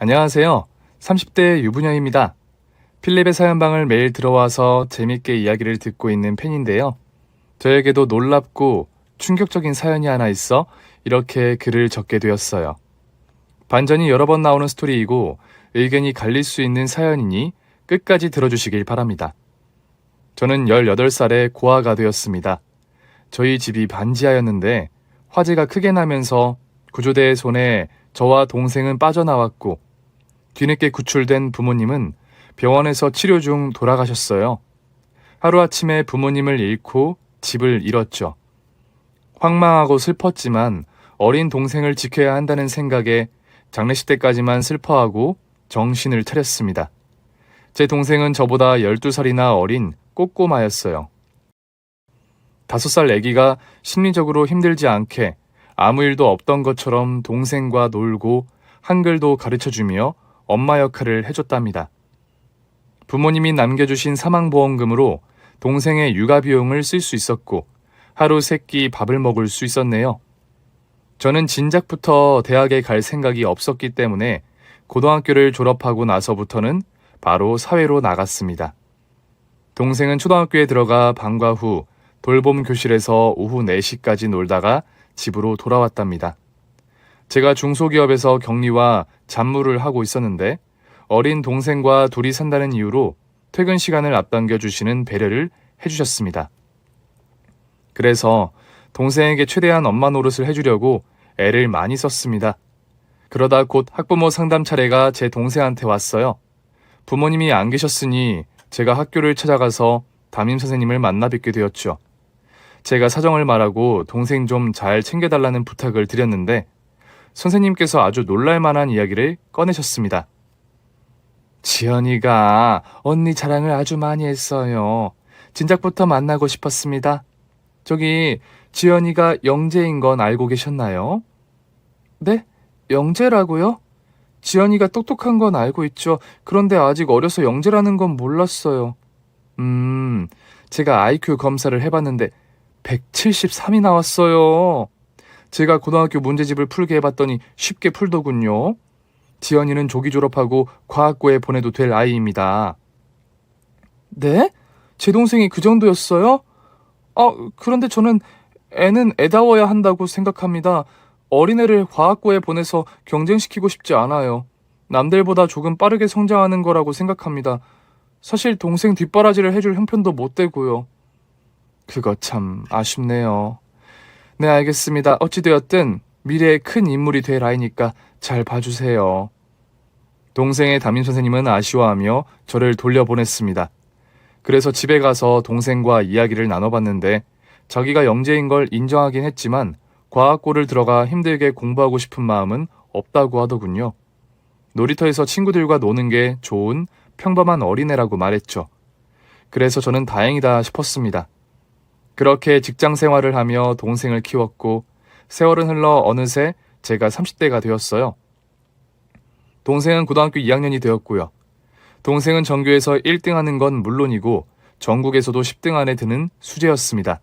안녕하세요. 30대 유부녀입니다. 필립의 사연방을 매일 들어와서 재밌게 이야기를 듣고 있는 팬인데요. 저에게도 놀랍고 충격적인 사연이 하나 있어 이렇게 글을 적게 되었어요. 반전이 여러 번 나오는 스토리이고 의견이 갈릴 수 있는 사연이니 끝까지 들어주시길 바랍니다. 저는 18살에 고아가 되었습니다. 저희 집이 반지하였는데 화재가 크게 나면서 구조대의 손에 저와 동생은 빠져나왔고 뒤늦게 구출된 부모님은 병원에서 치료 중 돌아가셨어요. 하루아침에 부모님을 잃고 집을 잃었죠. 황망하고 슬펐지만 어린 동생을 지켜야 한다는 생각에 장례식 때까지만 슬퍼하고 정신을 차렸습니다. 제 동생은 저보다 12살이나 어린 꼬꼬마였어요. 5살 아기가 심리적으로 힘들지 않게 아무 일도 없던 것처럼 동생과 놀고 한글도 가르쳐주며 엄마 역할을 해줬답니다. 부모님이 남겨주신 사망보험금으로 동생의 육아 비용을 쓸 수 있었고 하루 3끼 밥을 먹을 수 있었네요. 저는 진작부터 대학에 갈 생각이 없었기 때문에 고등학교를 졸업하고 나서부터는 바로 사회로 나갔습니다. 동생은 초등학교에 들어가 방과 후 돌봄 교실에서 오후 4시까지 놀다가 집으로 돌아왔답니다. 제가 중소기업에서 격리와 잡무를 하고 있었는데 어린 동생과 둘이 산다는 이유로 퇴근 시간을 앞당겨 주시는 배려를 해주셨습니다. 그래서 동생에게 최대한 엄마 노릇을 해주려고 애를 많이 썼습니다. 그러다 곧 학부모 상담 차례가 제 동생한테 왔어요. 부모님이 안 계셨으니 제가 학교를 찾아가서 담임선생님을 만나 뵙게 되었죠. 제가 사정을 말하고 동생 좀 잘 챙겨달라는 부탁을 드렸는데 선생님께서 아주 놀랄만한 이야기를 꺼내셨습니다. 지연이가 언니 자랑을 아주 많이 했어요. 진작부터 만나고 싶었습니다. 저기 지연이가 영재인 건 알고 계셨나요? 네? 영재라고요? 지연이가 똑똑한 건 알고 있죠. 그런데 아직 어려서 영재라는 건 몰랐어요. 제가 IQ 검사를 해봤는데 173이 나왔어요. 제가 고등학교 문제집을 풀게 해봤더니 쉽게 풀더군요. 지연이는 조기 졸업하고 과학고에 보내도 될 아이입니다. 네? 제 동생이 그 정도였어요? 그런데 저는 애는 애다워야 한다고 생각합니다. 어린애를 과학고에 보내서 경쟁시키고 싶지 않아요. 남들보다 조금 빠르게 성장하는 거라고 생각합니다. 사실 동생 뒷바라지를 해줄 형편도 못 되고요. 그거 참 아쉽네요. 네, 알겠습니다. 어찌되었든 미래의 큰 인물이 될 아이니까 잘 봐주세요. 동생의 담임선생님은 아쉬워하며 저를 돌려보냈습니다. 그래서 집에 가서 동생과 이야기를 나눠봤는데 자기가 영재인 걸 인정하긴 했지만 과학고를 들어가 힘들게 공부하고 싶은 마음은 없다고 하더군요. 놀이터에서 친구들과 노는 게 좋은 평범한 어린애라고 말했죠. 그래서 저는 다행이다 싶었습니다. 그렇게 직장 생활을 하며 동생을 키웠고 세월은 흘러 어느새 제가 30대가 되었어요. 동생은 고등학교 2학년이 되었고요. 동생은 전교에서 1등하는 건 물론이고 전국에서도 10등 안에 드는 수재였습니다.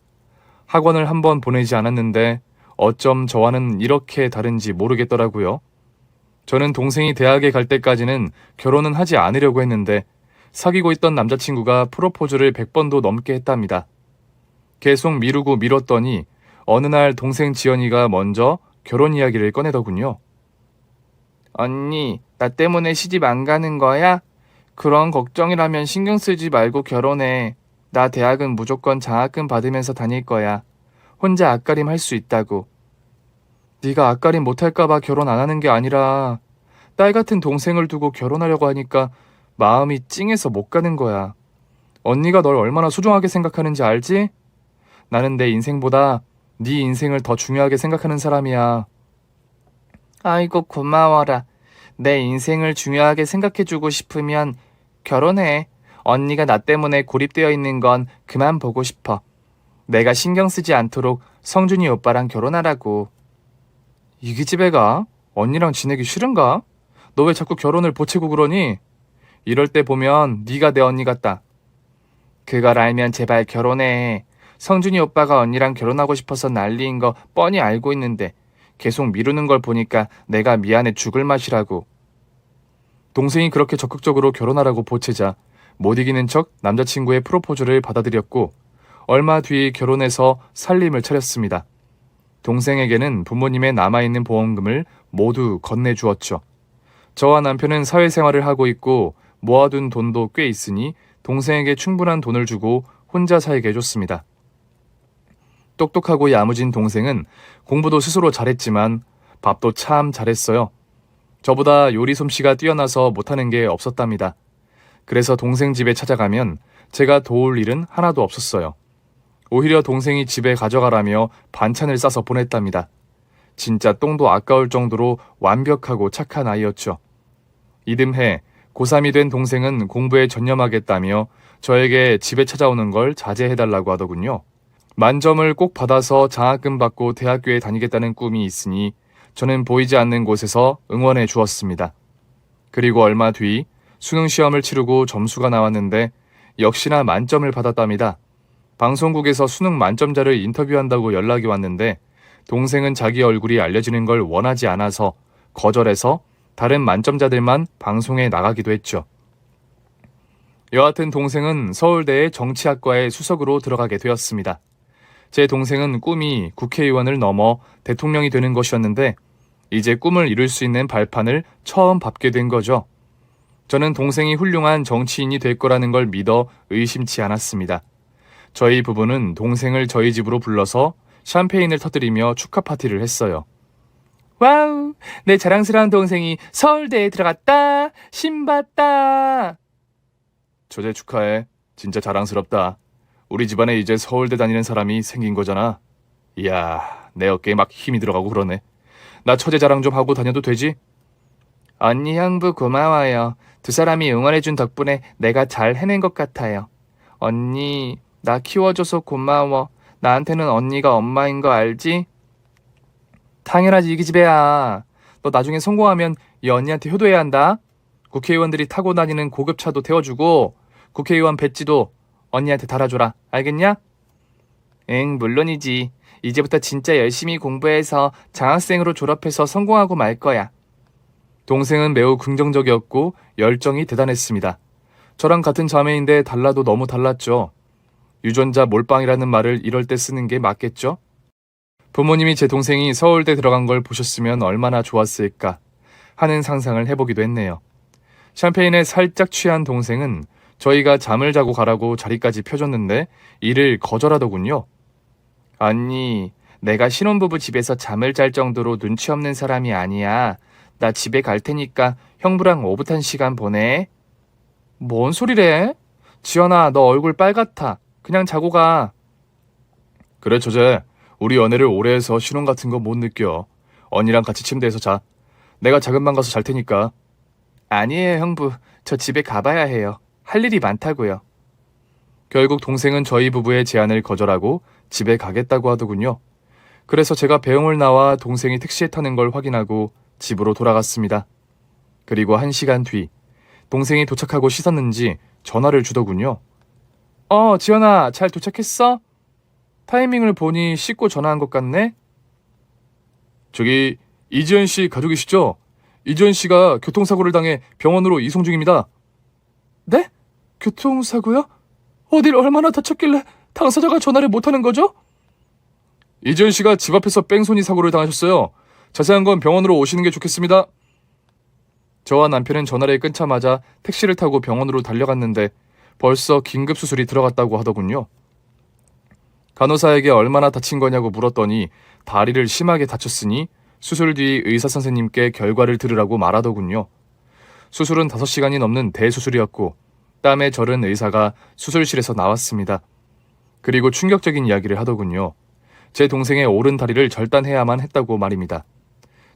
학원을 한 번 보내지 않았는데 어쩜 저와는 이렇게 다른지 모르겠더라고요. 저는 동생이 대학에 갈 때까지는 결혼은 하지 않으려고 했는데 사귀고 있던 남자친구가 프로포즈를 100번도 넘게 했답니다. 계속 미루고 미뤘더니 어느 날 동생 지연이가 먼저 결혼 이야기를 꺼내더군요. 언니, 나 때문에 시집 안 가는 거야? 그런 걱정이라면 신경 쓰지 말고 결혼해. 나 대학은 무조건 장학금 받으면서 다닐 거야. 혼자 앞가림 할 수 있다고. 네가 앞가림 못할까 봐 결혼 안 하는 게 아니라 딸 같은 동생을 두고 결혼하려고 하니까 마음이 찡해서 못 가는 거야. 언니가 널 얼마나 소중하게 생각하는지 알지? 나는 내 인생보다 네 인생을 더 중요하게 생각하는 사람이야. 아이고 고마워라. 내 인생을 중요하게 생각해주고 싶으면 결혼해. 언니가 나 때문에 고립되어 있는 건 그만 보고 싶어. 내가 신경 쓰지 않도록 성준이 오빠랑 결혼하라고. 이 기집애 가? 언니랑 지내기 싫은가? 너 왜 자꾸 결혼을 보채고 그러니? 이럴 때 보면 네가 내 언니 같다. 그걸 알면 제발 결혼해. 성준이 오빠가 언니랑 결혼하고 싶어서 난리인 거 뻔히 알고 있는데 계속 미루는 걸 보니까 내가 미안해 죽을 맛이라고. 동생이 그렇게 적극적으로 결혼하라고 보채자 못 이기는 척 남자친구의 프로포즈를 받아들였고 얼마 뒤 결혼해서 살림을 차렸습니다. 동생에게는 부모님의 남아있는 보험금을 모두 건네주었죠. 저와 남편은 사회생활을 하고 있고 모아둔 돈도 꽤 있으니 동생에게 충분한 돈을 주고 혼자 살게 해줬습니다. 똑똑하고 야무진 동생은 공부도 스스로 잘했지만 밥도 참 잘했어요. 저보다 요리 솜씨가 뛰어나서 못하는 게 없었답니다. 그래서 동생 집에 찾아가면 제가 도울 일은 하나도 없었어요. 오히려 동생이 집에 가져가라며 반찬을 싸서 보냈답니다. 진짜 똥도 아까울 정도로 완벽하고 착한 아이였죠. 이듬해 고3이 된 동생은 공부에 전념하겠다며 저에게 집에 찾아오는 걸 자제해달라고 하더군요. 만점을 꼭 받아서 장학금 받고 대학교에 다니겠다는 꿈이 있으니 저는 보이지 않는 곳에서 응원해 주었습니다. 그리고 얼마 뒤 수능 시험을 치르고 점수가 나왔는데 역시나 만점을 받았답니다. 방송국에서 수능 만점자를 인터뷰한다고 연락이 왔는데 동생은 자기 얼굴이 알려지는 걸 원하지 않아서 거절해서 다른 만점자들만 방송에 나가기도 했죠. 여하튼 동생은 서울대의 정치학과에 수석으로 들어가게 되었습니다. 제 동생은 꿈이 국회의원을 넘어 대통령이 되는 것이었는데 이제 꿈을 이룰 수 있는 발판을 처음 밟게 된 거죠. 저는 동생이 훌륭한 정치인이 될 거라는 걸 믿어 의심치 않았습니다. 저희 부부는 동생을 저희 집으로 불러서 샴페인을 터뜨리며 축하 파티를 했어요. 와우, 내 자랑스러운 동생이 서울대에 들어갔다. 신봤다. 조제 축하해. 진짜 자랑스럽다. 우리 집안에 이제 서울대 다니는 사람이 생긴 거잖아. 이야, 내 어깨에 막 힘이 들어가고 그러네. 나 처제 자랑 좀 하고 다녀도 되지? 언니 형부 고마워요. 두 사람이 응원해준 덕분에 내가 잘 해낸 것 같아요. 언니, 나 키워줘서 고마워. 나한테는 언니가 엄마인 거 알지? 당연하지, 이 기집애야. 너 나중에 성공하면 이 언니한테 효도해야 한다. 국회의원들이 타고 다니는 고급차도 태워주고 국회의원 배지도 언니한테 달아줘라. 알겠냐? 응, 물론이지. 이제부터 진짜 열심히 공부해서 장학생으로 졸업해서 성공하고 말 거야. 동생은 매우 긍정적이었고 열정이 대단했습니다. 저랑 같은 자매인데 달라도 너무 달랐죠. 유전자 몰빵이라는 말을 이럴 때 쓰는 게 맞겠죠? 부모님이 제 동생이 서울대 들어간 걸 보셨으면 얼마나 좋았을까 하는 상상을 해보기도 했네요. 샴페인에 살짝 취한 동생은 저희가 잠을 자고 가라고 자리까지 펴줬는데 이를 거절하더군요. 언니, 내가 신혼부부 집에서 잠을 잘 정도로 눈치 없는 사람이 아니야. 나 집에 갈 테니까 형부랑 오붓한 시간 보내. 뭔 소리래? 지연아, 너 얼굴 빨갛다. 그냥 자고 가. 그래, 처제. 우리 연애를 오래 해서 신혼 같은 거 못 느껴. 언니랑 같이 침대에서 자. 내가 작은 방 가서 잘 테니까. 아니에요, 형부. 저 집에 가봐야 해요. 할 일이 많다고요. 결국 동생은 저희 부부의 제안을 거절하고 집에 가겠다고 하더군요. 그래서 제가 배웅을 나와 동생이 택시에 타는 걸 확인하고 집으로 돌아갔습니다. 그리고 1시간 뒤 동생이 도착하고 씻었는지 전화를 주더군요. 지연아, 잘 도착했어? 타이밍을 보니 씻고 전화한 것 같네? 저기 이지연 씨 가족이시죠? 이지연 씨가 교통사고를 당해 병원으로 이송 중입니다. 네? 교통사고요? 어딜 얼마나 다쳤길래 당사자가 전화를 못하는 거죠? 이지연 씨가 집 앞에서 뺑소니 사고를 당하셨어요. 자세한 건 병원으로 오시는 게 좋겠습니다. 저와 남편은 전화를 끊자마자 택시를 타고 병원으로 달려갔는데 벌써 긴급 수술이 들어갔다고 하더군요. 간호사에게 얼마나 다친 거냐고 물었더니 다리를 심하게 다쳤으니 수술 뒤 의사 선생님께 결과를 들으라고 말하더군요. 수술은 5시간이 넘는 대수술이었고 땀에 절은 의사가 수술실에서 나왔습니다. 그리고 충격적인 이야기를 하더군요. 제 동생의 오른 다리를 절단해야만 했다고 말입니다.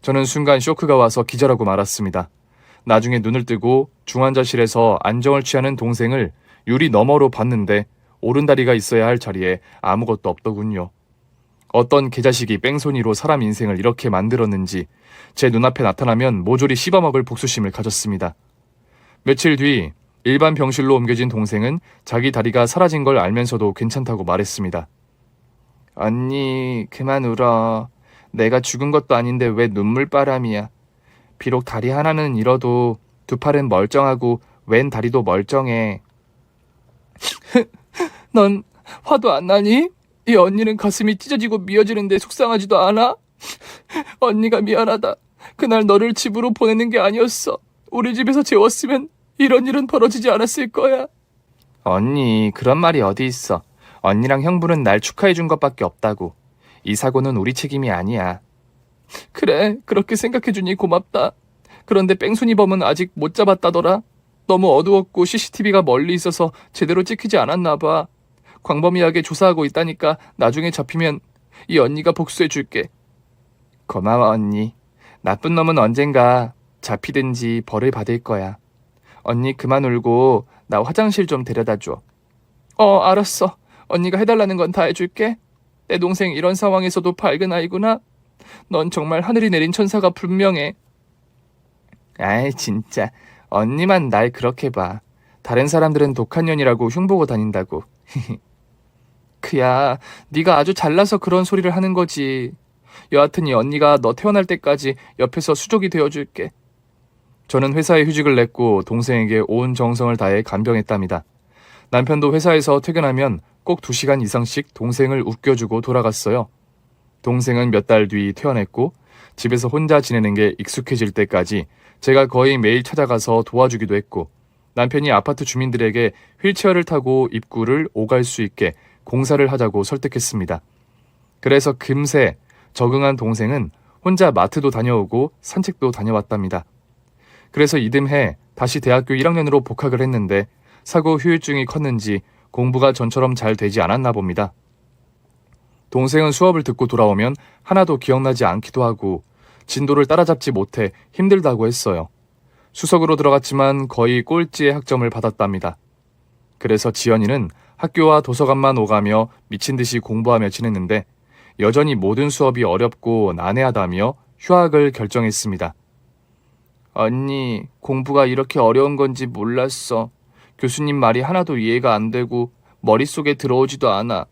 저는 순간 쇼크가 와서 기절하고 말았습니다. 나중에 눈을 뜨고 중환자실에서 안정을 취하는 동생을 유리 너머로 봤는데 오른다리가 있어야 할 자리에 아무것도 없더군요. 어떤 개자식이 뺑소니로 사람 인생을 이렇게 만들었는지 제 눈앞에 나타나면 모조리 씹어먹을 복수심을 가졌습니다. 며칠 뒤 일반 병실로 옮겨진 동생은 자기 다리가 사라진 걸 알면서도 괜찮다고 말했습니다. 언니, 그만 울어. 내가 죽은 것도 아닌데 왜 눈물바람이야. 비록 다리 하나는 잃어도 두 팔은 멀쩡하고 왼 다리도 멀쩡해. 넌 화도 안 나니? 이 언니는 가슴이 찢어지고 미어지는데 속상하지도 않아? 언니가 미안하다. 그날 너를 집으로 보내는 게 아니었어. 우리 집에서 재웠으면 이런 일은 벌어지지 않았을 거야. 언니, 그런 말이 어디 있어. 언니랑 형부는 날 축하해 준 것밖에 없다고. 이 사고는 우리 책임이 아니야. 그래, 그렇게 생각해 주니 고맙다. 그런데 뺑소니범은 아직 못 잡았다더라. 너무 어두웠고 CCTV가 멀리 있어서 제대로 찍히지 않았나 봐. 광범위하게 조사하고 있다니까 나중에 잡히면 이 언니가 복수해 줄게. 고마워, 언니. 나쁜 놈은 언젠가 잡히든지 벌을 받을 거야. 언니 그만 울고 나 화장실 좀 데려다 줘. 알았어. 언니가 해달라는 건 다 해줄게. 내 동생 이런 상황에서도 밝은 아이구나. 넌 정말 하늘이 내린 천사가 분명해. 아이 진짜 언니만 날 그렇게 봐. 다른 사람들은 독한 년이라고 흉보고 다닌다고. 그야 네가 아주 잘나서 그런 소리를 하는 거지. 여하튼 이 언니가 너 태어날 때까지 옆에서 수족이 되어줄게. 저는 회사에 휴직을 냈고 동생에게 온 정성을 다해 간병했답니다. 남편도 회사에서 퇴근하면 꼭 2시간 이상씩 동생을 웃겨주고 돌아갔어요. 동생은 몇 달 뒤 퇴원했고 집에서 혼자 지내는 게 익숙해질 때까지 제가 거의 매일 찾아가서 도와주기도 했고 남편이 아파트 주민들에게 휠체어를 타고 입구를 오갈 수 있게 공사를 하자고 설득했습니다. 그래서 금세 적응한 동생은 혼자 마트도 다녀오고 산책도 다녀왔답니다. 그래서 이듬해 다시 대학교 1학년으로 복학을 했는데 사고 후유증이 컸는지 공부가 전처럼 잘 되지 않았나 봅니다. 동생은 수업을 듣고 돌아오면 하나도 기억나지 않기도 하고 진도를 따라잡지 못해 힘들다고 했어요. 수석으로 들어갔지만 거의 꼴찌의 학점을 받았답니다. 그래서 지연이는 학교와 도서관만 오가며 미친 듯이 공부하며 지냈는데 여전히 모든 수업이 어렵고 난해하다며 휴학을 결정했습니다. 언니, 공부가 이렇게 어려운 건지 몰랐어. 교수님 말이 하나도 이해가 안 되고 머릿속에 들어오지도 않아.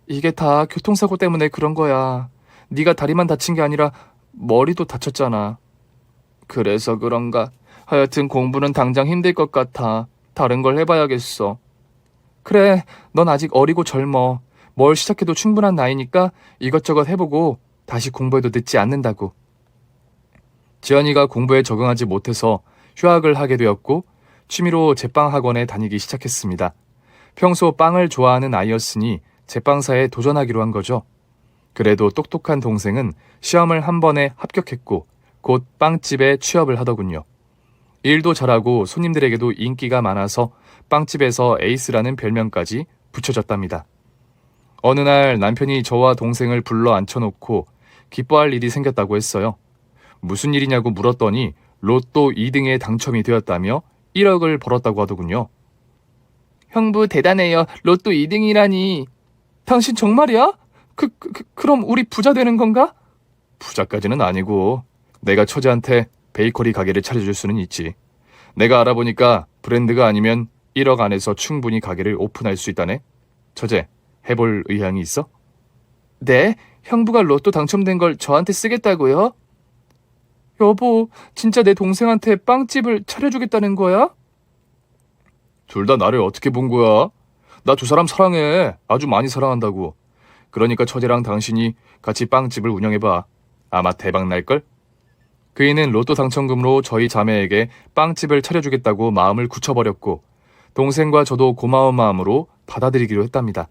이게 다 교통사고 때문에 그런 거야. 네가 다리만 다친 게 아니라 머리도 다쳤잖아. 그래서 그런가. 하여튼 공부는 당장 힘들 것 같아. 다른 걸 해봐야겠어. 그래, 넌 아직 어리고 젊어. 뭘 시작해도 충분한 나이니까 이것저것 해보고 다시 공부해도 늦지 않는다고. 지연이가 공부에 적응하지 못해서 휴학을 하게 되었고 취미로 제빵 학원에 다니기 시작했습니다. 평소 빵을 좋아하는 아이였으니 제빵사에 도전하기로 한 거죠. 그래도 똑똑한 동생은 시험을 한 번에 합격했고 곧 빵집에 취업을 하더군요. 일도 잘하고 손님들에게도 인기가 많아서 빵집에서 에이스라는 별명까지 붙여졌답니다. 어느 날 남편이 저와 동생을 불러 앉혀놓고 기뻐할 일이 생겼다고 했어요. 무슨 일이냐고 물었더니 로또 2등에 당첨이 되었다며 1억을 벌었다고 하더군요. 형부 대단해요. 로또 2등이라니. 당신 정말이야? 그럼 우리 부자 되는 건가? 부자까지는 아니고 내가 처제한테 베이커리 가게를 차려줄 수는 있지. 내가 알아보니까 브랜드가 아니면 1억 안에서 충분히 가게를 오픈할 수 있다네. 처제, 해볼 의향이 있어? 네? 형부가 로또 당첨된 걸 저한테 쓰겠다고요? 여보, 진짜 내 동생한테 빵집을 차려주겠다는 거야? 둘 다 나를 어떻게 본 거야? 나 두 사람 사랑해. 아주 많이 사랑한다고. 그러니까 처제랑 당신이 같이 빵집을 운영해봐. 아마 대박 날걸? 그이는 로또 당첨금으로 저희 자매에게 빵집을 차려주겠다고 마음을 굳혀버렸고 동생과 저도 고마운 마음으로 받아들이기로 했답니다.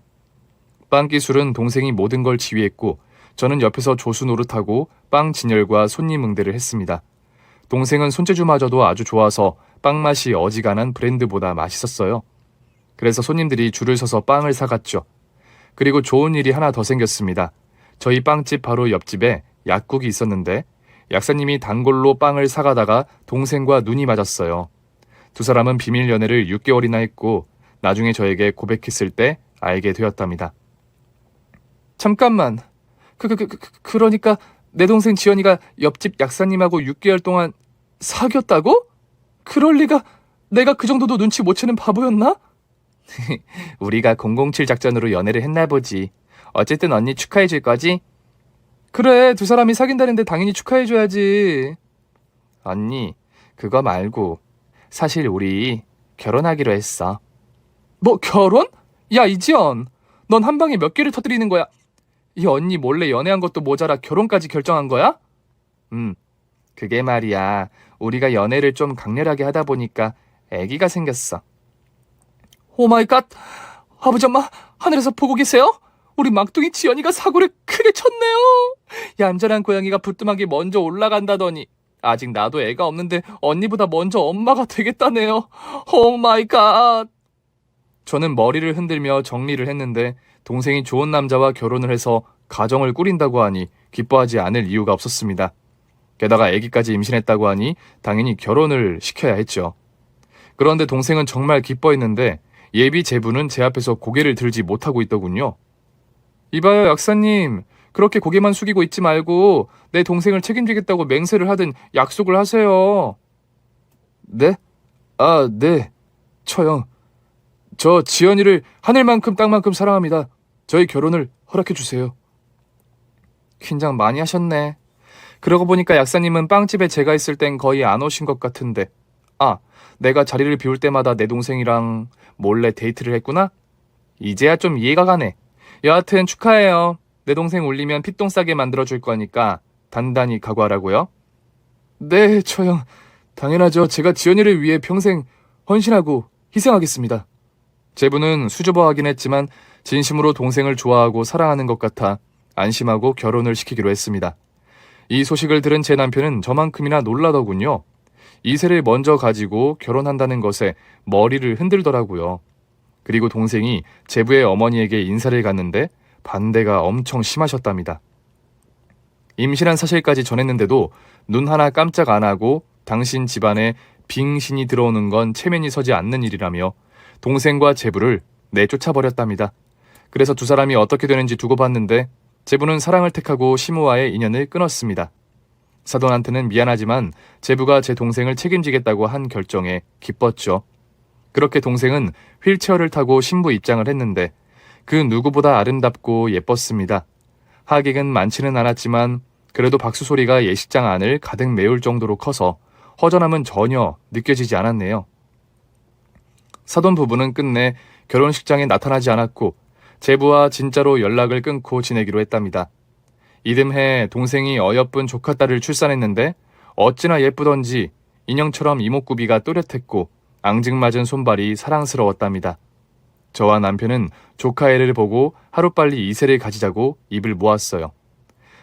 빵 기술은 동생이 모든 걸 지휘했고 저는 옆에서 조수 노릇하고 빵 진열과 손님 응대를 했습니다. 동생은 손재주마저도 아주 좋아서 빵 맛이 어지간한 브랜드보다 맛있었어요. 그래서 손님들이 줄을 서서 빵을 사갔죠. 그리고 좋은 일이 하나 더 생겼습니다. 저희 빵집 바로 옆집에 약국이 있었는데 약사님이 단골로 빵을 사가다가 동생과 눈이 맞았어요. 두 사람은 비밀 연애를 6개월이나 했고 나중에 저에게 고백했을 때 알게 되었답니다. 잠깐만. 그러니까 내 동생 지연이가 옆집 약사님하고 6개월 동안 사귀었다고? 그럴 리가. 내가 그 정도도 눈치 못 채는 바보였나? 우리가 007 작전으로 연애를 했나 보지. 어쨌든 언니 축하해 줄 거지? 그래, 두 사람이 사귄다는데 당연히 축하해 줘야지. 언니, 그거 말고 사실 우리 결혼하기로 했어. 뭐 결혼? 야 이지연, 넌 한 방에 몇 개를 터뜨리는 거야? 이 언니 몰래 연애한 것도 모자라 결혼까지 결정한 거야? 그게 말이야. 우리가 연애를 좀 강렬하게 하다 보니까 아기가 생겼어. 오 마이 갓! 아버지 엄마 하늘에서 보고 계세요? 우리 막둥이 지연이가 사고를 크게 쳤네요. 얌전한 고양이가 부뚜막이 먼저 올라간다더니 아직 나도 애가 없는데 언니보다 먼저 엄마가 되겠다네요. 오 마이 갓! 저는 머리를 흔들며 정리를 했는데 동생이 좋은 남자와 결혼을 해서 가정을 꾸린다고 하니 기뻐하지 않을 이유가 없었습니다. 게다가 아기까지 임신했다고 하니 당연히 결혼을 시켜야 했죠. 그런데 동생은 정말 기뻐했는데 예비 제부는 제 앞에서 고개를 들지 못하고 있더군요. 이봐요 약사님, 그렇게 고개만 숙이고 있지 말고 내 동생을 책임지겠다고 맹세를 하든 약속을 하세요. 네? 아, 네. 처형. 저 지연이를 하늘만큼 땅만큼 사랑합니다. 저희 결혼을 허락해주세요. 긴장 많이 하셨네. 그러고 보니까 약사님은 빵집에 제가 있을 땐 거의 안 오신 것 같은데. 아, 내가 자리를 비울 때마다 내 동생이랑 몰래 데이트를 했구나? 이제야 좀 이해가 가네. 여하튼 축하해요. 내 동생 올리면 피똥 싸게 만들어줄 거니까 단단히 각오하라고요. 네, 처형. 당연하죠. 제가 지연이를 위해 평생 헌신하고 희생하겠습니다. 제부는 수줍어하긴 했지만 진심으로 동생을 좋아하고 사랑하는 것 같아 안심하고 결혼을 시키기로 했습니다. 이 소식을 들은 제 남편은 저만큼이나 놀라더군요. 이세를 먼저 가지고 결혼한다는 것에 머리를 흔들더라고요. 그리고 동생이 제부의 어머니에게 인사를 갔는데 반대가 엄청 심하셨답니다. 임신한 사실까지 전했는데도 눈 하나 깜짝 안 하고 당신 집안에 빙신이 들어오는 건 체면이 서지 않는 일이라며 동생과 제부를 내쫓아버렸답니다. 그래서 두 사람이 어떻게 되는지 두고 봤는데 제부는 사랑을 택하고 시무와의 인연을 끊었습니다. 사돈한테는 미안하지만 제부가 제 동생을 책임지겠다고 한 결정에 기뻤죠. 그렇게 동생은 휠체어를 타고 신부 입장을 했는데 그 누구보다 아름답고 예뻤습니다. 하객은 많지는 않았지만 그래도 박수 소리가 예식장 안을 가득 메울 정도로 커서 허전함은 전혀 느껴지지 않았네요. 사돈 부부는 끝내 결혼식장에 나타나지 않았고 제부와 진짜로 연락을 끊고 지내기로 했답니다. 이듬해 동생이 어여쁜 조카딸을 출산했는데 어찌나 예쁘던지 인형처럼 이목구비가 또렷했고 앙증맞은 손발이 사랑스러웠답니다. 저와 남편은 조카애를 보고 하루빨리 이세를 가지자고 입을 모았어요.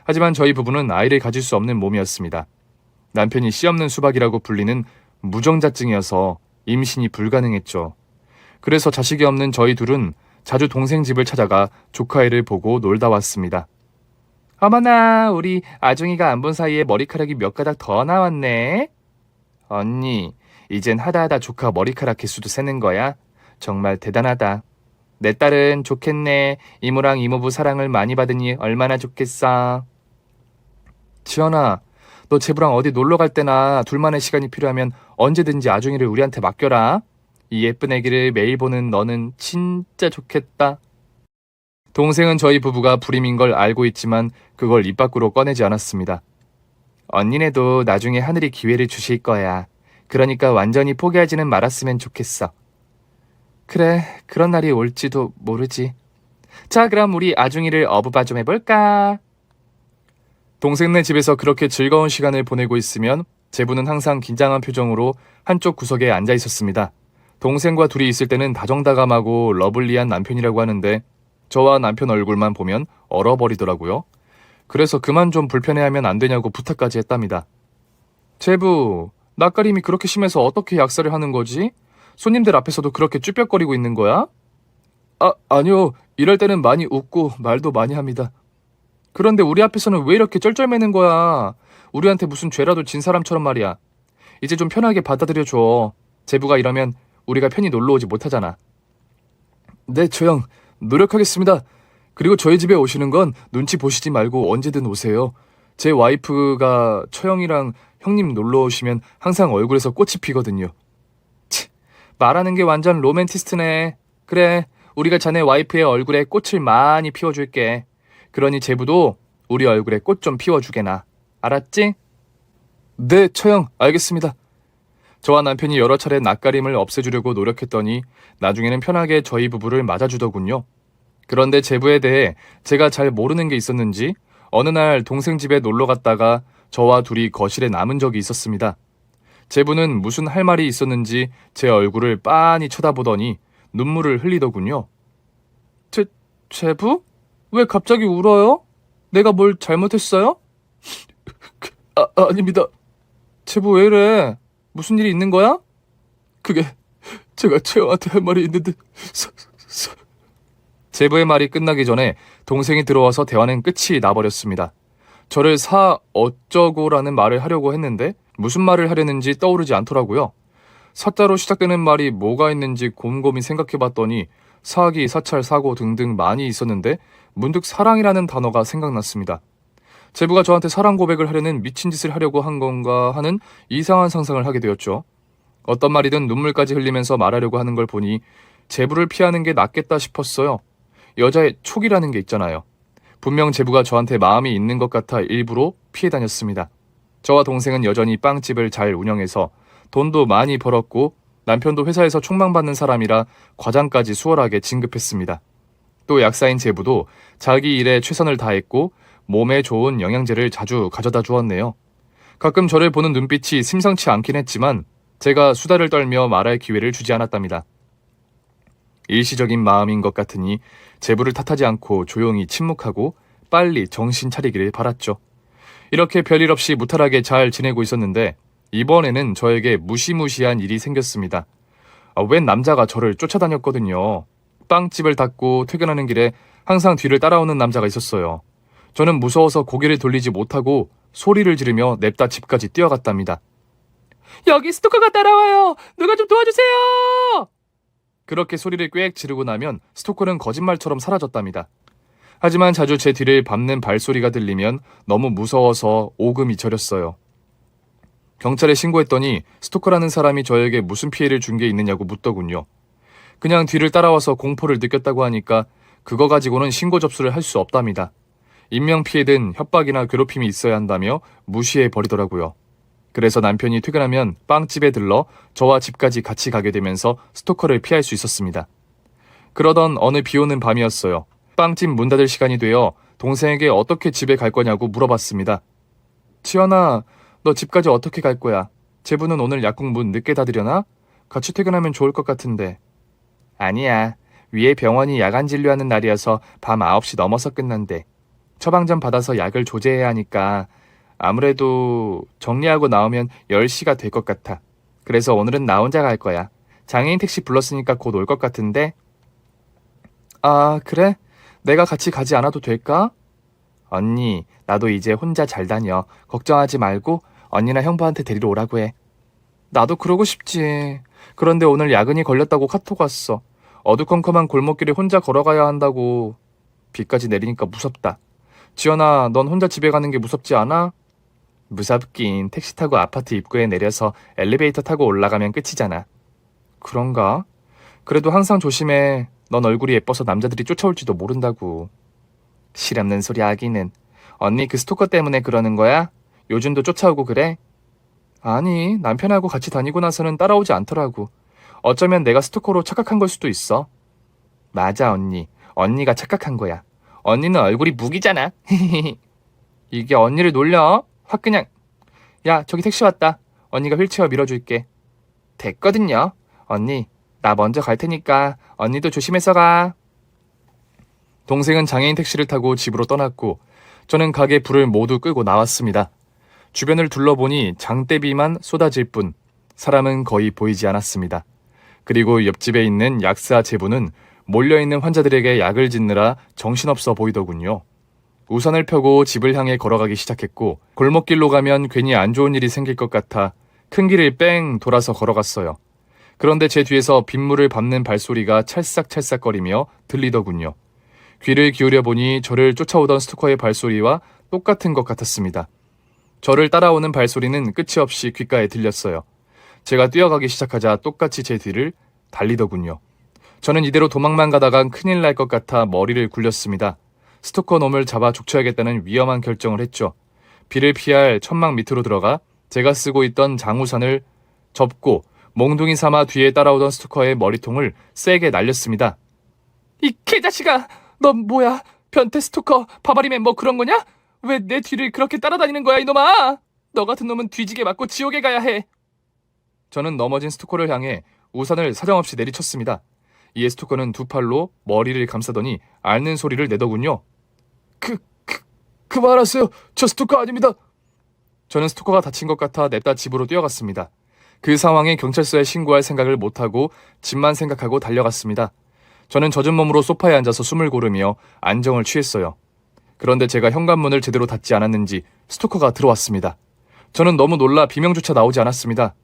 하지만 저희 부부는 아이를 가질 수 없는 몸이었습니다. 남편이 씨 없는 수박이라고 불리는 무정자증이어서 임신이 불가능했죠. 그래서 자식이 없는 저희 둘은 자주 동생 집을 찾아가 조카애를 보고 놀다 왔습니다. 어머나, 우리 아중이가 안 본 사이에 머리카락이 몇 가닥 더 나왔네. 언니, 이젠 하다하다 조카 머리카락 개수도 세는 거야? 정말 대단하다. 내 딸은 좋겠네. 이모랑 이모부 사랑을 많이 받으니 얼마나 좋겠어. 지연아, 너 제부랑 어디 놀러 갈 때나 둘만의 시간이 필요하면 언제든지 아중이를 우리한테 맡겨라. 이 예쁜 애기를 매일 보는 너는 진짜 좋겠다. 동생은 저희 부부가 불임인 걸 알고 있지만 그걸 입 밖으로 꺼내지 않았습니다. 언니네도 나중에 하늘이 기회를 주실 거야. 그러니까 완전히 포기하지는 말았으면 좋겠어. 그래, 그런 날이 올지도 모르지. 자, 그럼 우리 아중이를 어부바 좀 해볼까? 동생네 집에서 그렇게 즐거운 시간을 보내고 있으면 제부는 항상 긴장한 표정으로 한쪽 구석에 앉아 있었습니다. 동생과 둘이 있을 때는 다정다감하고 러블리한 남편이라고 하는데 저와 남편 얼굴만 보면 얼어버리더라고요. 그래서 그만 좀 불편해하면 안 되냐고 부탁까지 했답니다. 제부, 낯가림이 그렇게 심해서 어떻게 약사를 하는 거지? 손님들 앞에서도 그렇게 쭈뼛거리고 있는 거야? 아니요. 이럴 때는 많이 웃고 말도 많이 합니다. 그런데 우리 앞에서는 왜 이렇게 쩔쩔매는 거야? 우리한테 무슨 죄라도 진 사람처럼 말이야. 이제 좀 편하게 받아들여줘. 제부가 이러면 우리가 편히 놀러 오지 못하잖아. 네, 처형. 노력하겠습니다. 그리고 저희 집에 오시는 건 눈치 보시지 말고 언제든 오세요. 제 와이프가 처형이랑 형님 놀러 오시면 항상 얼굴에서 꽃이 피거든요. 치, 말하는 게 완전 로맨티스트네. 그래, 우리가 자네 와이프의 얼굴에 꽃을 많이 피워줄게. 그러니 제부도 우리 얼굴에 꽃 좀 피워주게나. 알았지? 네, 처형, 알겠습니다. 저와 남편이 여러 차례 낯가림을 없애주려고 노력했더니 나중에는 편하게 저희 부부를 맞아주더군요. 그런데 제부에 대해 제가 잘 모르는 게 있었는지 어느 날 동생 집에 놀러 갔다가 저와 둘이 거실에 남은 적이 있었습니다. 제부는 무슨 할 말이 있었는지 제 얼굴을 빤히 쳐다보더니 눈물을 흘리더군요. 제부? 왜 갑자기 울어요? 내가 뭘 잘못했어요? 아닙니다. 제부 왜 이래? 무슨 일이 있는 거야? 그게 제가 채영한테 할 말이 있는데 제부의 말이 끝나기 전에 동생이 들어와서 대화는 끝이 나버렸습니다. 저를 어쩌고라는 말을 하려고 했는데 무슨 말을 하려는지 떠오르지 않더라고요. 사자로 시작되는 말이 뭐가 있는지 곰곰이 생각해봤더니 사기, 사찰, 사고 등등 많이 있었는데 문득 사랑이라는 단어가 생각났습니다. 제부가 저한테 사랑 고백을 하려는 미친 짓을 하려고 한 건가 하는 이상한 상상을 하게 되었죠. 어떤 말이든 눈물까지 흘리면서 말하려고 하는 걸 보니 제부를 피하는 게 낫겠다 싶었어요. 여자의 촉이라는 게 있잖아요. 분명 제부가 저한테 마음이 있는 것 같아 일부러 피해 다녔습니다. 저와 동생은 여전히 빵집을 잘 운영해서 돈도 많이 벌었고 남편도 회사에서 촉망받는 사람이라 과장까지 수월하게 진급했습니다. 또 약사인 제부도 자기 일에 최선을 다했고 몸에 좋은 영양제를 자주 가져다 주었네요. 가끔 저를 보는 눈빛이 심상치 않긴 했지만 제가 수다를 떨며 말할 기회를 주지 않았답니다. 일시적인 마음인 것 같으니 제부를 탓하지 않고 조용히 침묵하고 빨리 정신 차리기를 바랐죠. 이렇게 별일 없이 무탈하게 잘 지내고 있었는데 이번에는 저에게 무시무시한 일이 생겼습니다. 웬 남자가 저를 쫓아다녔거든요. 빵집을 닫고 퇴근하는 길에 항상 뒤를 따라오는 남자가 있었어요. 저는 무서워서 고개를 돌리지 못하고 소리를 지르며 냅다 집까지 뛰어갔답니다. 여기 스토커가 따라와요! 누가 좀 도와주세요! 그렇게 소리를 꽥 지르고 나면 스토커는 거짓말처럼 사라졌답니다. 하지만 자주 제 뒤를 밟는 발소리가 들리면 너무 무서워서 오금이 저렸어요. 경찰에 신고했더니 스토커라는 사람이 저에게 무슨 피해를 준 게 있느냐고 묻더군요. 그냥 뒤를 따라와서 공포를 느꼈다고 하니까 그거 가지고는 신고 접수를 할 수 없답니다. 인명피해든 협박이나 괴롭힘이 있어야 한다며 무시해버리더라고요. 그래서 남편이 퇴근하면 빵집에 들러 저와 집까지 같이 가게 되면서 스토커를 피할 수 있었습니다. 그러던 어느 비오는 밤이었어요. 빵집 문 닫을 시간이 되어 동생에게 어떻게 집에 갈 거냐고 물어봤습니다. 지연아, 너 집까지 어떻게 갈 거야? 제부는 오늘 약국 문 늦게 닫으려나? 같이 퇴근하면 좋을 것 같은데. 아니야. 위에 병원이 야간 진료하는 날이어서 밤 9시 넘어서 끝난대. 처방전 받아서 약을 조제해야 하니까 아무래도 정리하고 나오면 10시가 될 것 같아. 그래서 오늘은 나 혼자 갈 거야. 장애인 택시 불렀으니까 곧 올 것 같은데. 아, 그래? 내가 같이 가지 않아도 될까? 언니, 나도 이제 혼자 잘 다녀. 걱정하지 말고 언니나 형부한테 데리러 오라고 해. 나도 그러고 싶지. 그런데 오늘 야근이 걸렸다고 카톡 왔어. 어두컴컴한 골목길에 혼자 걸어가야 한다고. 비까지 내리니까 무섭다. 지연아, 넌 혼자 집에 가는 게 무섭지 않아? 무섭긴. 택시 타고 아파트 입구에 내려서 엘리베이터 타고 올라가면 끝이잖아. 그런가? 그래도 항상 조심해. 넌 얼굴이 예뻐서 남자들이 쫓아올지도 모른다고. 실없는 소리 하기는. 언니 그 스토커 때문에 그러는 거야? 요즘도 쫓아오고 그래? 아니, 남편하고 같이 다니고 나서는 따라오지 않더라고. 어쩌면 내가 스토커로 착각한 걸 수도 있어. 맞아, 언니. 언니가 착각한 거야. 언니는 얼굴이 무기잖아. 이게 언니를 놀려? 확 그냥. 야, 저기 택시 왔다. 언니가 휠체어 밀어줄게. 됐거든요. 언니, 나 먼저 갈 테니까 언니도 조심해서 가. 동생은 장애인 택시를 타고 집으로 떠났고 저는 가게 불을 모두 끄고 나왔습니다. 주변을 둘러보니 장대비만 쏟아질 뿐 사람은 거의 보이지 않았습니다. 그리고 옆집에 있는 약사 제부는 몰려있는 환자들에게 약을 짓느라 정신없어 보이더군요. 우산을 펴고 집을 향해 걸어가기 시작했고 골목길로 가면 괜히 안 좋은 일이 생길 것 같아 큰 길을 뺑 돌아서 걸어갔어요. 그런데 제 뒤에서 빗물을 밟는 발소리가 찰싹찰싹거리며 들리더군요. 귀를 기울여 보니 저를 쫓아오던 스토커의 발소리와 똑같은 것 같았습니다. 저를 따라오는 발소리는 끝이 없이 귓가에 들렸어요. 제가 뛰어가기 시작하자 똑같이 제 뒤를 달리더군요. 저는 이대로 도망만 가다간 큰일 날 것 같아 머리를 굴렸습니다. 스토커 놈을 잡아 족쳐야겠다는 위험한 결정을 했죠. 비를 피할 천막 밑으로 들어가 제가 쓰고 있던 장우산을 접고 몽둥이 삼아 뒤에 따라오던 스토커의 머리통을 세게 날렸습니다. 이 개자식아! 넌 뭐야? 변태 스토커, 바바리맨 뭐 그런 거냐? 왜 내 뒤를 그렇게 따라다니는 거야 이놈아! 너 같은 놈은 뒤지게 맞고 지옥에 가야 해! 저는 넘어진 스토커를 향해 우산을 사정없이 내리쳤습니다. 이에 스토커는 두 팔로 머리를 감싸더니 앓는 소리를 내더군요. 그만하세요. 저 스토커 아닙니다. 저는 스토커가 다친 것 같아 냅다 집으로 뛰어갔습니다. 그 상황에 경찰서에 신고할 생각을 못하고 집만 생각하고 달려갔습니다. 저는 젖은 몸으로 소파에 앉아서 숨을 고르며 안정을 취했어요. 그런데 제가 현관문을 제대로 닫지 않았는지 스토커가 들어왔습니다. 저는 너무 놀라 비명조차 나오지 않았습니다.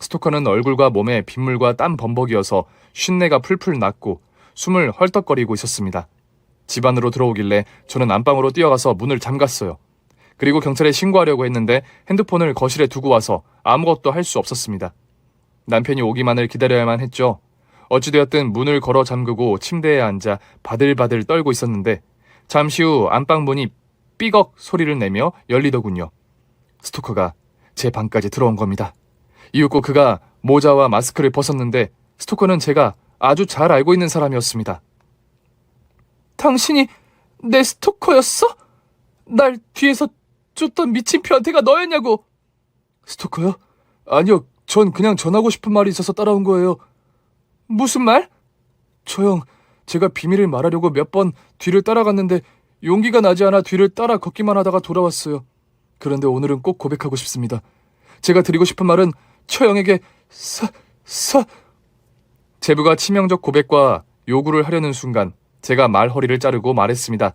스토커는 얼굴과 몸에 빗물과 땀 범벅이어서 쉰내가 풀풀 났고 숨을 헐떡거리고 있었습니다. 집 안으로 들어오길래 저는 안방으로 뛰어가서 문을 잠갔어요. 그리고 경찰에 신고하려고 했는데 핸드폰을 거실에 두고 와서 아무것도 할 수 없었습니다. 남편이 오기만을 기다려야만 했죠. 어찌되었든 문을 걸어 잠그고 침대에 앉아 바들바들 떨고 있었는데 잠시 후 안방 문이 삐걱 소리를 내며 열리더군요. 스토커가 제 방까지 들어온 겁니다. 이윽고 그가 모자와 마스크를 벗었는데 스토커는 제가 아주 잘 알고 있는 사람이었습니다. 당신이 내 스토커였어? 날 뒤에서 쫓던 미친 변태가 너였냐고! 스토커요? 아니요, 전 그냥 전하고 싶은 말이 있어서 따라온 거예요. 무슨 말? 저 형, 제가 비밀을 말하려고 몇 번 뒤를 따라갔는데 용기가 나지 않아 뒤를 따라 걷기만 하다가 돌아왔어요. 그런데 오늘은 꼭 고백하고 싶습니다. 제가 드리고 싶은 말은 처형에게 제부가 치명적 고백과 요구를 하려는 순간 제가 말허리를 자르고 말했습니다.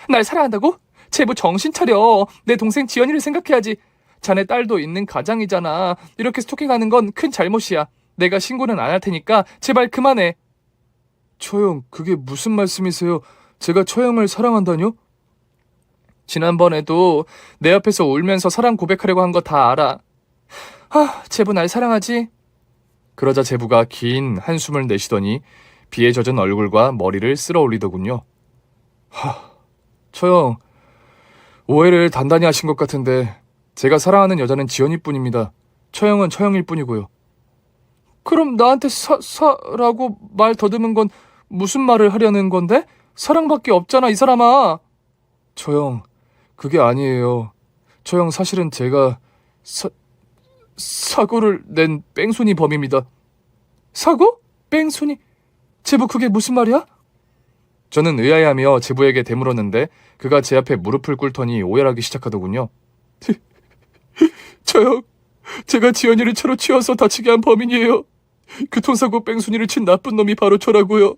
날 사랑한다고? 제부 정신 차려. 내 동생 지연이를 생각해야지. 자네 딸도 있는 가장이잖아. 이렇게 스토킹하는 건 큰 잘못이야. 내가 신고는 안 할 테니까 제발 그만해. 처형, 그게 무슨 말씀이세요? 제가 처형을 사랑한다뇨? 지난번에도 내 앞에서 울면서 사랑 고백하려고 한 거 다 알아. 제부 날 사랑하지? 그러자 제부가 긴 한숨을 내쉬더니 비에 젖은 얼굴과 머리를 쓸어 올리더군요. 처형, 오해를 단단히 하신 것 같은데 제가 사랑하는 여자는 지연이뿐입니다. 처형은 처형일 뿐이고요. 그럼 나한테 라고 말 더듬은 건 무슨 말을 하려는 건데? 사랑밖에 없잖아, 이 사람아. 처형, 그게 아니에요. 처형, 사실은 제가 사고를 낸 뺑소니 범입니다. 사고? 뺑소니? 제부, 그게 무슨 말이야? 저는 의아해하며 제부에게 되물었는데 그가 제 앞에 무릎을 꿇더니 오열하기 시작하더군요. 저요, 제가 지연이를 차로 치워서 다치게 한 범인이에요. 교통사고 뺑소니를 친 나쁜 놈이 바로 저라고요.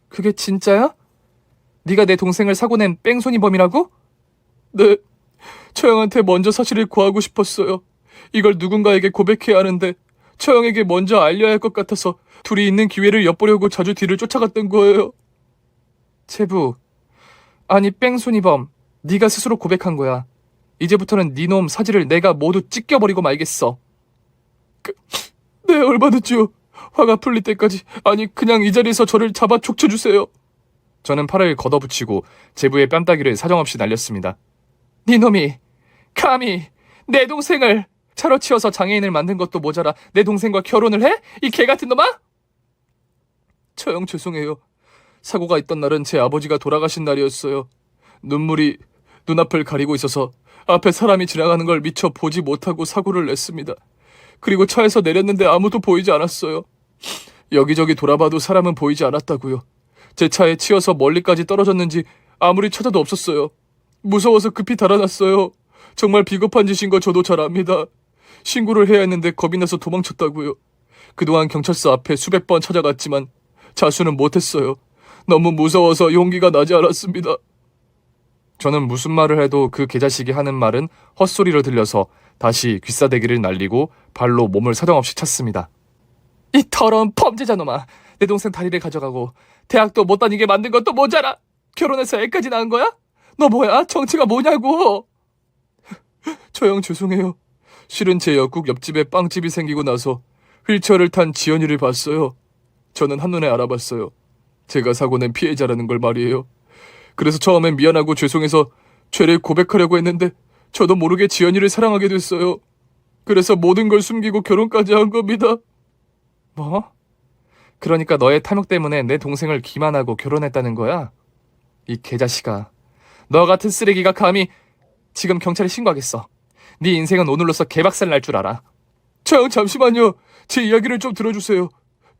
그게 진짜야? 네가 내 동생을 사고 낸 뺑소니 범이라고? 네, 처형한테 먼저 사실을 고하고 싶었어요. 이걸 누군가에게 고백해야 하는데 처형에게 먼저 알려야 할 것 같아서 둘이 있는 기회를 엿보려고 자주 뒤를 쫓아갔던 거예요. 제부, 아니 뺑소니범, 네가 스스로 고백한 거야. 이제부터는 네 놈 사지를 내가 모두 찢겨버리고 말겠어. 네, 얼마든지요. 화가 풀릴 때까지, 아니 그냥 이 자리에서 저를 잡아 족쳐주세요. 저는 팔을 걷어붙이고 제부의 뺨따기를 사정없이 날렸습니다. 네 놈이 감히 내 동생을 차로 치워서 장애인을 만든 것도 모자라 내 동생과 결혼을 해? 이 개같은 놈아? 처형, 죄송해요. 사고가 있던 날은 제 아버지가 돌아가신 날이었어요. 눈물이 눈앞을 가리고 있어서 앞에 사람이 지나가는 걸 미처 보지 못하고 사고를 냈습니다. 그리고 차에서 내렸는데 아무도 보이지 않았어요. 여기저기 돌아봐도 사람은 보이지 않았다고요. 제 차에 치여서 멀리까지 떨어졌는지 아무리 찾아도 없었어요. 무서워서 급히 달아났어요. 정말 비겁한 짓인 거 저도 잘 압니다. 신고를 해야 했는데 겁이 나서 도망쳤다고요. 그동안 경찰서 앞에 수백 번 찾아갔지만 자수는 못했어요. 너무 무서워서 용기가 나지 않았습니다. 저는 무슨 말을 해도 그 개자식이 하는 말은 헛소리로 들려서 다시 귀싸대기를 날리고 발로 몸을 사정없이 찼습니다. 이 더러운 범죄자 놈아, 내 동생 다리를 가져가고 대학도 못 다니게 만든 것도 모자라 결혼해서 애까지 낳은 거야? 너 뭐야? 정체가 뭐냐고. 처형, 죄송해요. 실은 제 역국 옆집에 빵집이 생기고 나서 휠체어를 탄 지연이를 봤어요. 저는 한눈에 알아봤어요. 제가 사고 낸 피해자라는 걸 말이에요. 그래서 처음엔 미안하고 죄송해서 죄를 고백하려고 했는데 저도 모르게 지연이를 사랑하게 됐어요. 그래서 모든 걸 숨기고 결혼까지 한 겁니다. 뭐? 그러니까 너의 탐욕 때문에 내 동생을 기만하고 결혼했다는 거야? 이 개자식아. 너 같은 쓰레기가 감히. 지금 경찰에 신고하겠어. 네 인생은 오늘로써 개박살 날 줄 알아. 저 잠시만요. 제 이야기를 좀 들어주세요.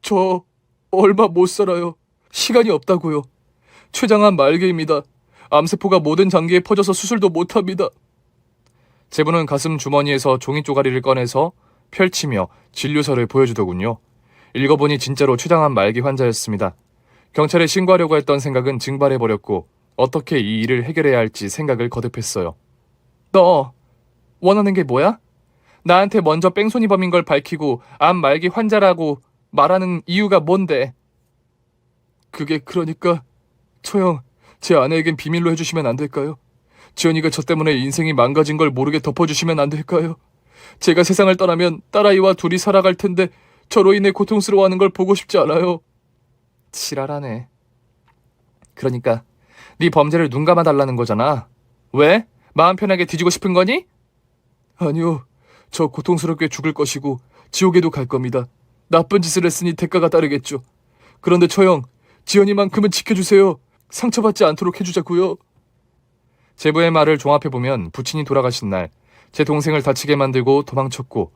저 얼마 못 살아요. 시간이 없다고요. 췌장암 말기입니다. 암세포가 모든 장기에 퍼져서 수술도 못합니다. 제부는 가슴 주머니에서 종이 쪼가리를 꺼내서 펼치며 진료서를 보여주더군요. 읽어보니 진짜로 췌장암 말기 환자였습니다. 경찰에 신고하려고 했던 생각은 증발해버렸고 어떻게 이 일을 해결해야 할지 생각을 거듭했어요. 너 원하는 게 뭐야? 나한테 먼저 뺑소니범인 걸 밝히고 암 말기 환자라고 말하는 이유가 뭔데? 그게 그러니까 처형, 제 아내에겐 비밀로 해주시면 안 될까요? 지연이가 저 때문에 인생이 망가진 걸 모르게 덮어주시면 안 될까요? 제가 세상을 떠나면 딸아이와 둘이 살아갈 텐데 저로 인해 고통스러워하는 걸 보고 싶지 않아요. 지랄하네. 그러니까 네 범죄를 눈 감아달라는 거잖아. 왜? 마음 편하게 뒤지고 싶은 거니? 아니요. 저 고통스럽게 죽을 것이고 지옥에도 갈 겁니다. 나쁜 짓을 했으니 대가가 따르겠죠. 그런데 처형, 지연이만큼은 지켜주세요. 상처받지 않도록 해주자고요. 제부의 말을 종합해보면 부친이 돌아가신 날 제 동생을 다치게 만들고 도망쳤고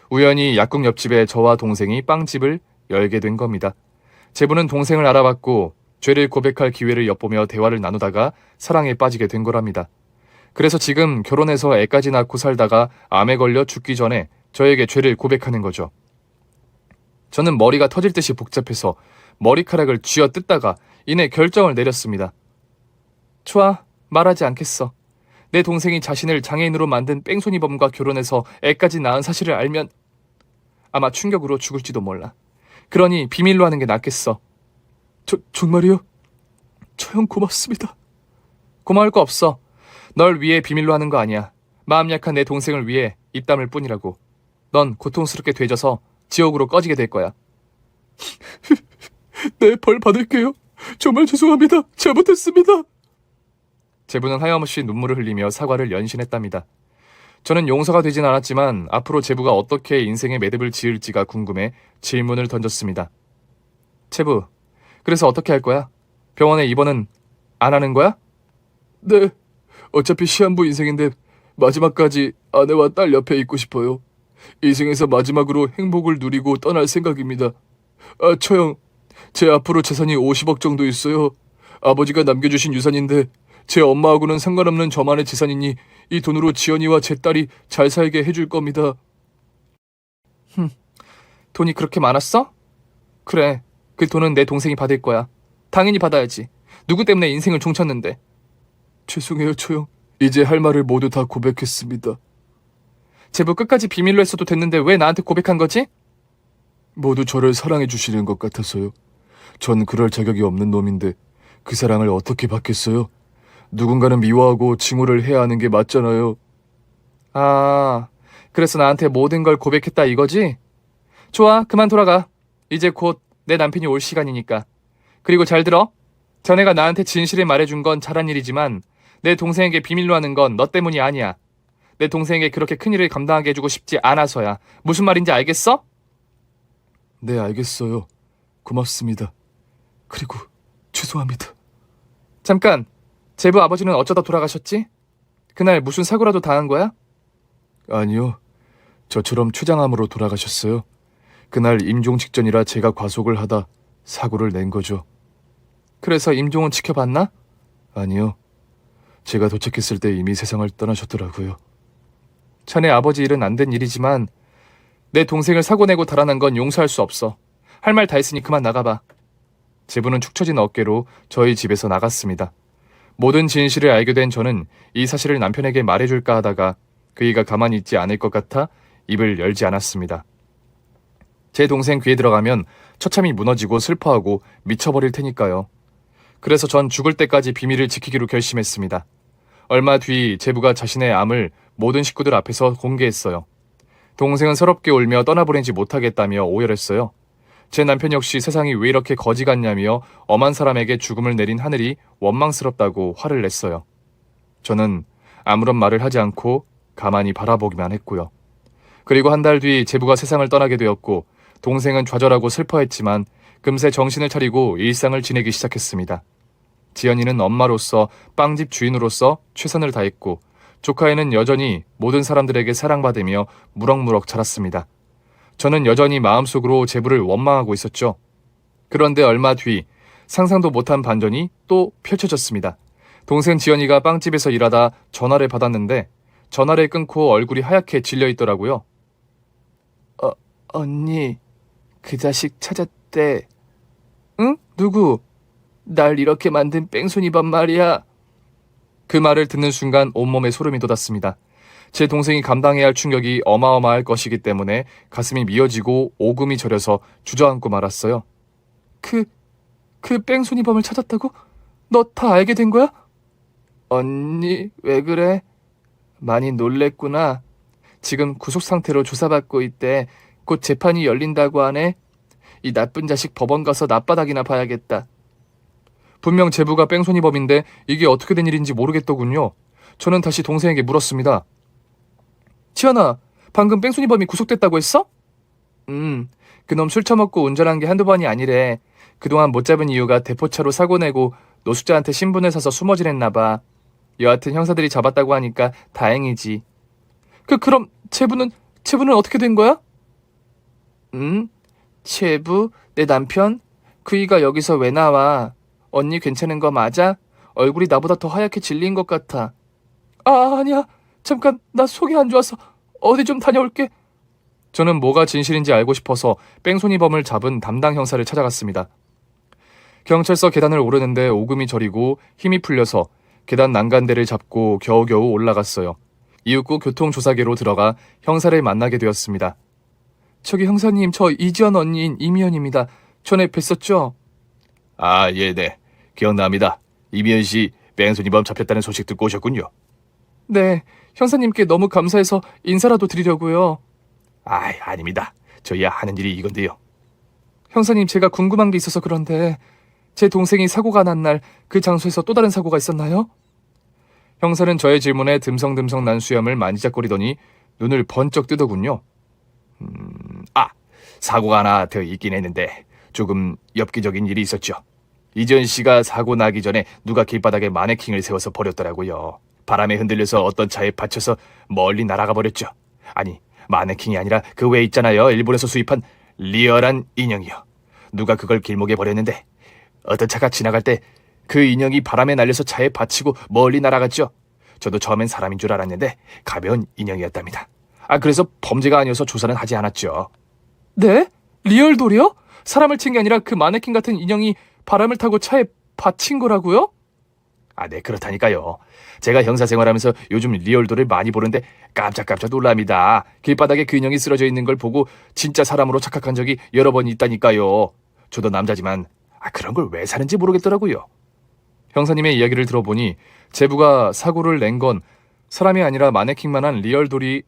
우연히 약국 옆집에 저와 동생이 빵집을 열게 된 겁니다. 제부는 동생을 알아봤고 죄를 고백할 기회를 엿보며 대화를 나누다가 사랑에 빠지게 된 거랍니다. 그래서 지금 결혼해서 애까지 낳고 살다가 암에 걸려 죽기 전에 저에게 죄를 고백하는 거죠. 저는 머리가 터질 듯이 복잡해서 머리카락을 쥐어뜯다가 이내 결정을 내렸습니다. 좋아, 말하지 않겠어. 내 동생이 자신을 장애인으로 만든 뺑소니범과 결혼해서 애까지 낳은 사실을 알면 아마 충격으로 죽을지도 몰라. 그러니 비밀로 하는 게 낫겠어. 정말이요? 저 형 고맙습니다. 고마울 거 없어. 널 위해 비밀로 하는 거 아니야. 마음 약한 내 동생을 위해 입 다물 뿐이라고. 넌 고통스럽게 되져서 지옥으로 꺼지게 될 거야. 네, 벌 받을게요. 정말 죄송합니다. 잘못했습니다. 제부는 하염없이 눈물을 흘리며 사과를 연신했답니다. 저는 용서가 되진 않았지만 앞으로 제부가 어떻게 인생의 매듭을 지을지가 궁금해 질문을 던졌습니다. 제부, 그래서 어떻게 할 거야? 병원에 입원은 안 하는 거야? 네, 어차피 시한부 인생인데 마지막까지 아내와 딸 옆에 있고 싶어요. 인생에서 마지막으로 행복을 누리고 떠날 생각입니다. 처형, 제 앞으로 재산이 50억 정도 있어요. 아버지가 남겨주신 유산인데 제 엄마하고는 상관없는 저만의 재산이니 이 돈으로 지연이와 제 딸이 잘 살게 해줄 겁니다. 돈이 그렇게 많았어? 그래, 그 돈은 내 동생이 받을 거야. 당연히 받아야지. 누구 때문에 인생을 종쳤는데. 죄송해요, 처형. 이제 할 말을 모두 다 고백했습니다. 제부 끝까지 비밀로 했어도 됐는데 왜 나한테 고백한 거지? 모두 저를 사랑해 주시는 것 같아서요. 전 그럴 자격이 없는 놈인데 그 사랑을 어떻게 받겠어요? 누군가는 미워하고 징후를 해야 하는 게 맞잖아요. 아, 그래서 나한테 모든 걸 고백했다 이거지? 좋아, 그만 돌아가. 이제 곧 내 남편이 올 시간이니까. 그리고 잘 들어. 자네가 나한테 진실을 말해준 건 잘한 일이지만 내 동생에게 비밀로 하는 건 너 때문이 아니야. 내 동생에게 그렇게 큰일을 감당하게 해주고 싶지 않아서야. 무슨 말인지 알겠어? 네, 알겠어요. 고맙습니다. 그리고 죄송합니다. 잠깐, 제부 아버지는 어쩌다 돌아가셨지? 그날 무슨 사고라도 당한 거야? 아니요. 저처럼 췌장암으로 돌아가셨어요. 그날 임종 직전이라 제가 과속을 하다 사고를 낸 거죠. 그래서 임종은 지켜봤나? 아니요. 제가 도착했을 때 이미 세상을 떠나셨더라고요. 자네 아버지 일은 안 된 일이지만 내 동생을 사고 내고 달아난 건 용서할 수 없어. 할 말 다 했으니 그만 나가봐. 제부는 축 처진 어깨로 저희 집에서 나갔습니다. 모든 진실을 알게 된 저는 이 사실을 남편에게 말해줄까 하다가 그이가 가만히 있지 않을 것 같아 입을 열지 않았습니다. 제 동생 귀에 들어가면 처참히 무너지고 슬퍼하고 미쳐버릴 테니까요. 그래서 전 죽을 때까지 비밀을 지키기로 결심했습니다. 얼마 뒤 제부가 자신의 암을 모든 식구들 앞에서 공개했어요. 동생은 서럽게 울며 떠나보내지 못하겠다며 오열했어요. 제 남편 역시 세상이 왜 이렇게 거지 같냐며 엄한 사람에게 죽음을 내린 하늘이 원망스럽다고 화를 냈어요. 저는 아무런 말을 하지 않고 가만히 바라보기만 했고요. 그리고 한 달 뒤 제부가 세상을 떠나게 되었고 동생은 좌절하고 슬퍼했지만 금세 정신을 차리고 일상을 지내기 시작했습니다. 지연이는 엄마로서 빵집 주인으로서 최선을 다했고 조카애는 여전히 모든 사람들에게 사랑받으며 무럭무럭 자랐습니다. 저는 여전히 마음속으로 제부를 원망하고 있었죠. 그런데 얼마 뒤 상상도 못한 반전이 또 펼쳐졌습니다. 동생 지연이가 빵집에서 일하다 전화를 받았는데 전화를 끊고 얼굴이 하얗게 질려 있더라고요. 언니, 그 자식 찾았대. 응? 누구? 날 이렇게 만든 뺑소니밥 말이야. 그 말을 듣는 순간 온몸에 소름이 돋았습니다. 제 동생이 감당해야 할 충격이 어마어마할 것이기 때문에 가슴이 미어지고 오금이 저려서 주저앉고 말았어요. 그 뺑소니범을 찾았다고? 너 다 알게 된 거야? 언니, 왜 그래? 많이 놀랬구나. 지금 구속 상태로 조사받고 있대. 곧 재판이 열린다고 하네. 이 나쁜 자식 법원 가서 낯바닥이나 봐야겠다. 분명 제부가 뺑소니범인데 이게 어떻게 된 일인지 모르겠더군요. 저는 다시 동생에게 물었습니다. 지연아, 방금 뺑소니범이 구속됐다고 했어? 그놈 술 처먹고 운전한 게 한두 번이 아니래. 그동안 못 잡은 이유가 대포차로 사고 내고 노숙자한테 신분을 사서 숨어 지냈나 봐. 여하튼 형사들이 잡았다고 하니까 다행이지. 그럼 제부는 어떻게 된 거야? 제부? 내 남편? 그이가 여기서 왜 나와? 언니 괜찮은 거 맞아? 얼굴이 나보다 더 하얗게 질린 것 같아. 아니야. 잠깐, 나 속이 안 좋아서 어디 좀 다녀올게. 저는 뭐가 진실인지 알고 싶어서 뺑소니범을 잡은 담당 형사를 찾아갔습니다. 경찰서 계단을 오르는데 오금이 저리고 힘이 풀려서 계단 난간대를 잡고 겨우겨우 올라갔어요. 이윽고 교통조사계로 들어가 형사를 만나게 되었습니다. 저기 형사님, 저 이지연 언니인 이미연입니다. 전에 뵀었죠? 네. 기억납니다. 이미연 씨 뺑소니범 잡혔다는 소식 듣고 오셨군요. 네, 형사님께 너무 감사해서 인사라도 드리려고요. 아닙니다. 저희야 하는 일이 이건데요. 형사님, 제가 궁금한 게 있어서 그런데 제 동생이 사고가 난 날 그 장소에서 또 다른 사고가 있었나요? 형사는 저의 질문에 듬성듬성 난 수염을 만지작거리더니 눈을 번쩍 뜨더군요. 사고가 하나 더 있긴 했는데 조금 엽기적인 일이 있었죠. 이지연 씨가 사고 나기 전에 누가 길바닥에 마네킹을 세워서 버렸더라고요. 바람에 흔들려서 어떤 차에 받쳐서 멀리 날아가 버렸죠. 아니, 마네킹이 아니라 그 외 있잖아요. 일본에서 수입한 리얼한 인형이요. 누가 그걸 길목에 버렸는데 어떤 차가 지나갈 때 그 인형이 바람에 날려서 차에 받치고 멀리 날아갔죠. 저도 처음엔 사람인 줄 알았는데 가벼운 인형이었답니다. 그래서 범죄가 아니어서 조사는 하지 않았죠. 네? 리얼돌이요? 사람을 친 게 아니라 그 마네킹 같은 인형이 바람을 타고 차에 받친 거라고요? 네, 그렇다니까요. 제가 형사 생활하면서 요즘 리얼돌을 많이 보는데 깜짝깜짝 놀랍니다. 길바닥에 그 인형이 쓰러져 있는 걸 보고 진짜 사람으로 착각한 적이 여러 번 있다니까요. 저도 남자지만 그런 걸 왜 사는지 모르겠더라고요. 형사님의 이야기를 들어보니 제부가 사고를 낸 건 사람이 아니라 마네킹만한 리얼돌이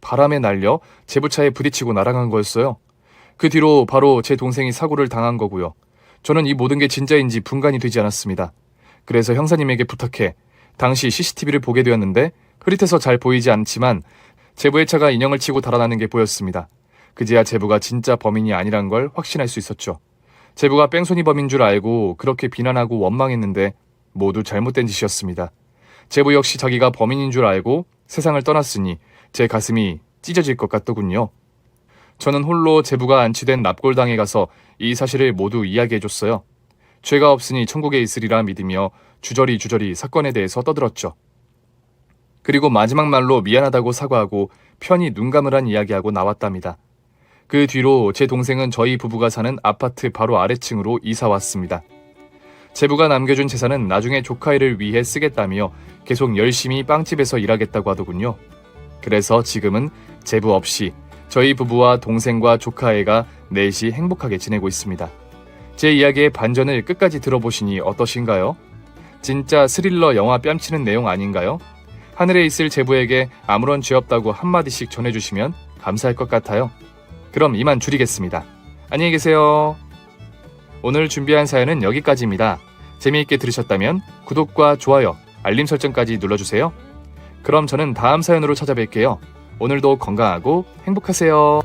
바람에 날려 제부차에 부딪히고 날아간 거였어요. 그 뒤로 바로 제 동생이 사고를 당한 거고요. 저는 이 모든 게 진짜인지 분간이 되지 않았습니다. 그래서 형사님에게 부탁해 당시 CCTV를 보게 되었는데 흐릿해서 잘 보이지 않지만 제부의 차가 인형을 치고 달아나는 게 보였습니다. 그제야 제부가 진짜 범인이 아니란 걸 확신할 수 있었죠. 제부가 뺑소니범인 줄 알고 그렇게 비난하고 원망했는데 모두 잘못된 짓이었습니다. 제부 역시 자기가 범인인 줄 알고 세상을 떠났으니 제 가슴이 찢어질 것 같더군요. 저는 홀로 제부가 안치된 납골당에 가서 이 사실을 모두 이야기해줬어요. 죄가 없으니 천국에 있으리라 믿으며 주저리 사건에 대해서 떠들었죠. 그리고 마지막 말로 미안하다고 사과하고 편히 눈 감으란 이야기하고 나왔답니다. 그 뒤로 제 동생은 저희 부부가 사는 아파트 바로 아래층으로 이사 왔습니다. 제부가 남겨준 재산은 나중에 조카애를 위해 쓰겠다며 계속 열심히 빵집에서 일하겠다고 하더군요. 그래서 지금은 제부 없이 저희 부부와 동생과 조카애가 넷이 행복하게 지내고 있습니다. 제 이야기의 반전을 끝까지 들어보시니 어떠신가요? 진짜 스릴러 영화 뺨치는 내용 아닌가요? 하늘에 있을 제부에게 아무런 죄 없다고 한마디씩 전해주시면 감사할 것 같아요. 그럼 이만 줄이겠습니다. 안녕히 계세요. 오늘 준비한 사연은 여기까지입니다. 재미있게 들으셨다면 구독과 좋아요, 알림 설정까지 눌러주세요. 그럼 저는 다음 사연으로 찾아뵐게요. 오늘도 건강하고 행복하세요.